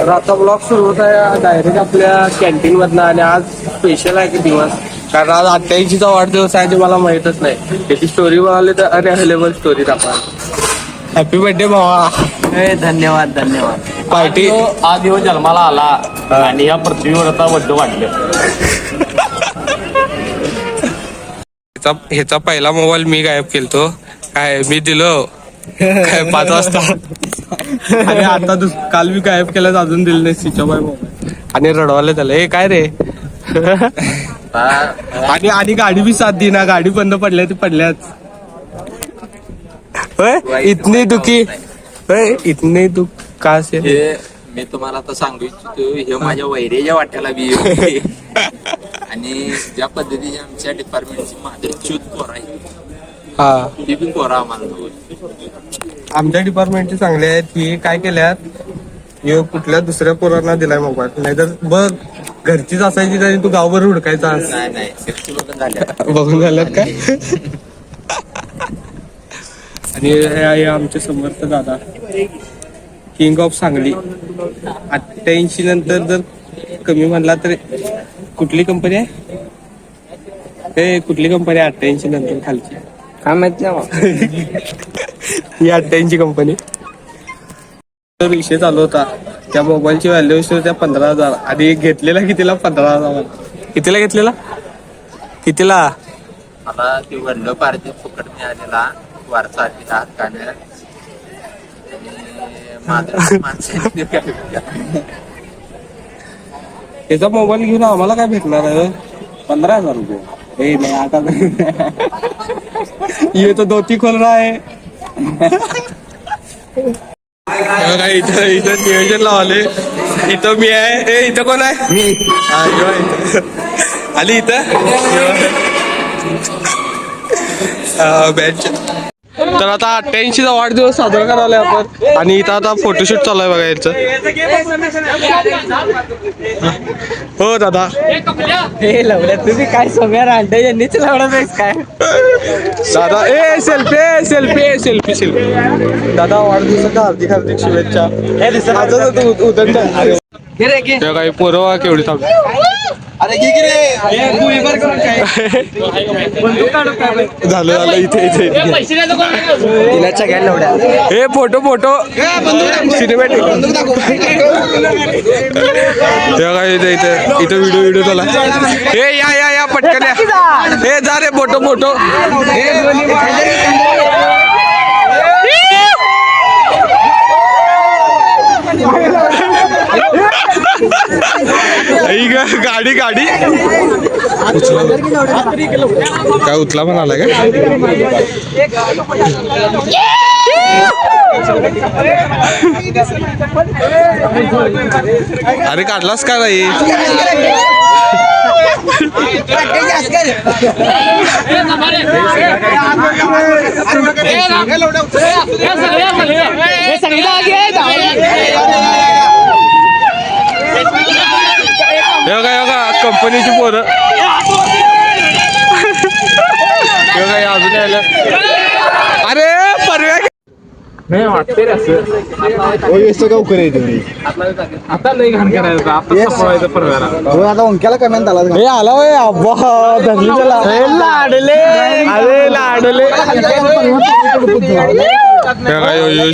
तर आता ब्लॉग सुरू होत आहे डायरेक्ट आपल्या कॅन्टीन मधनं. आणि आज स्पेशल आहे की दिवस, कारण आज 88चा वाढदिवस आहे. ते मला माहीतच नाही. त्याची स्टोरी बनवली तर अनअवेलेबल स्टोरी दाखवा. हॅपी बर्थडे भावा. धन्यवाद धन्यवाद. पार्टी आज दिवस जन्माला आला आणि या पृथ्वीवर आता बड्डे वाटलं. ह्याचा पहिला मोबाईल मी गायब केलतो. काय मी दिलो काय 5 वाजता. आणि आता काल मी गायब केलं अजून दिलं नाही. स्विच ऑफ आहे मोबाईल. आणि रडवायला झालं हे काय रे. आणि गाडी बी साथ देईना. गाडी बंद पडल्या ती पडल्याच. इतनी दुखी इतने दुख का से. मी तुम्हाला आता सांगू इच्छितो, हे माझ्या वैरेच्या वाट्याला बी आणि ज्या पद्धतीने आमच्या डिपार्टमेंटची माझे च्यूत कोरा आहे. हा ती पण कोरा आम्हाला. आमच्या डिपार्टमेंटचे चांगले आहेत. ही काय केल्यात कुठल्या दुसऱ्या पोरांना दिलाय मोबाईल. नाहीतर बघ घरचीच असायची तरी तू गावभर हुडकायचा. नाही बघून झाल्यात काय. आणि हे आहे आमचे समर्थ दादा, किंग ऑफ सांगली. 88 नंतर जर कमी म्हणला तर कुठली कंपनी आहे हे, कुठली कंपनी आहे 88 नंतर खालची काय माहित नाही. ही 88 कंपनी. विषय चालू होता त्या मोबाईलची व्हॅल्यू त्या 15,000 आणि घेतलेला कितीला 15,000. कितीला घेतलेला कितीला. मला ते वडलं पारती फुकट मिळालेला वारसा हात काढण्यात. त्याचा मोबाईल घेऊन आम्हाला काय भेटणार आहे 15,000 रुपये. हे नाही आता ये तो धोती खोल रहा है. इथं इथं नियोजन लावले. इथं मी आहे. इथं कोण आहे मी. आली इथं बँच. तर आता 88चा वाढदिवस साजरा करायला आपण. आणि इथं आता फोटोशूट चालू आहे बघा याचं. हो दादा. हे लवड्या तुम्ही काय सोम्या रांडे यांनीच लवडाच काय दादा. Selfie selfie selfie selfie. दादा वाढदिवसाच्या हार्दिक हार्दिक शुभेच्छा. उद्या काही पोरवा केवढी थांब. झालं झालं इथे इथे हे फोटो फोटो सिनेमॅटिक. तेव्हा इथे इथे इथं व्हिडिओ झाला. हे या पटकन या. हे जा रे फोटो फोटो. गाडी गाडी काय उचला पण आलाय का. अरे काढलास का नाही. योगा कंपनीची पोरं योगा अजून यायला. अरे परव्या नाही वाटते असं गावकर आहे तुम्ही आता नाही घाण करायचं. आता परव्याला आता ओंक्याला कमेंट आला. हे आला वय अब्बा धरली त्याला. लाडले अरे लाडले.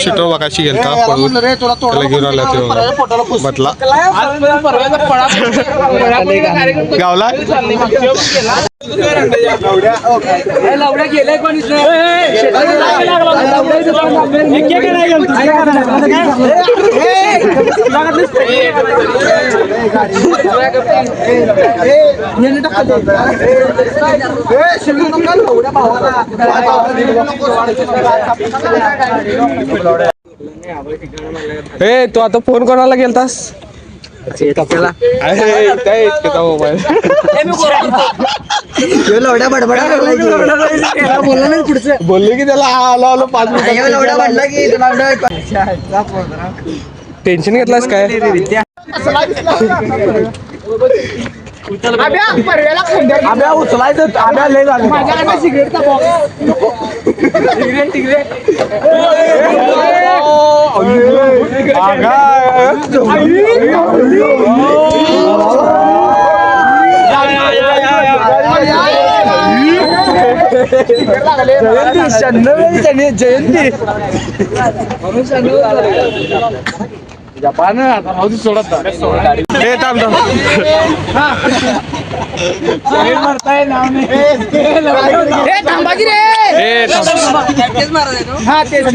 शिटो बघाशी गेलता पळून त्याला घेऊन आला ते म्हटला गावला. लवड्या गेलाय कोण ए तू आता फोन कोणाला गेलतास. मोबाईल लवड्या बडबडा बोलला नाही पुढचं. बोलले की त्याला आलो आलो 5 मिनिट. लवड्या म्हणला की टेन्शन घेतलास काय. आब्या उचलायचं आब्या लय झालं माझ्याकडे सिगरेटचा जयंती जयंती जपान आता भाऊजी सोडत हे थांब थांब मारताय नाव नाही हे थांब हा तेच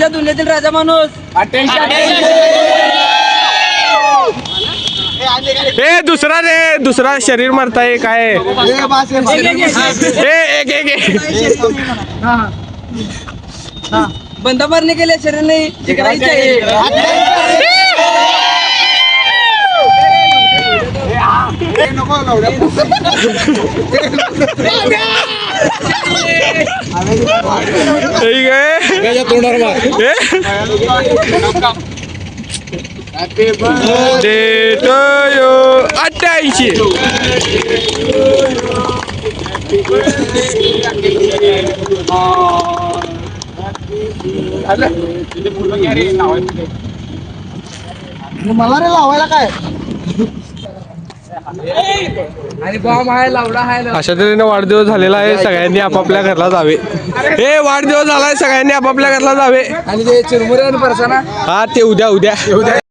दुनियातील राजा माणूस हे दुसरा रे दुसरा शरीर मारताय काय हे एक बंदा मारने के लिए शरीर नहीं जिगरा ही चाहिए ठीक आहे डेट 88 मला रे लावायला काय आणि बॉम्ब आहे लावडा आहे अशा तऱ्हेने वाढदिवस झालेला आहे सगळ्यांनी आपापल्या घरला जावे हे वाढदिवस झालाय सगळ्यांनी आपापल्या घरला जावे आणि ते चिरमुरे आणि परसाना हा ते उद्या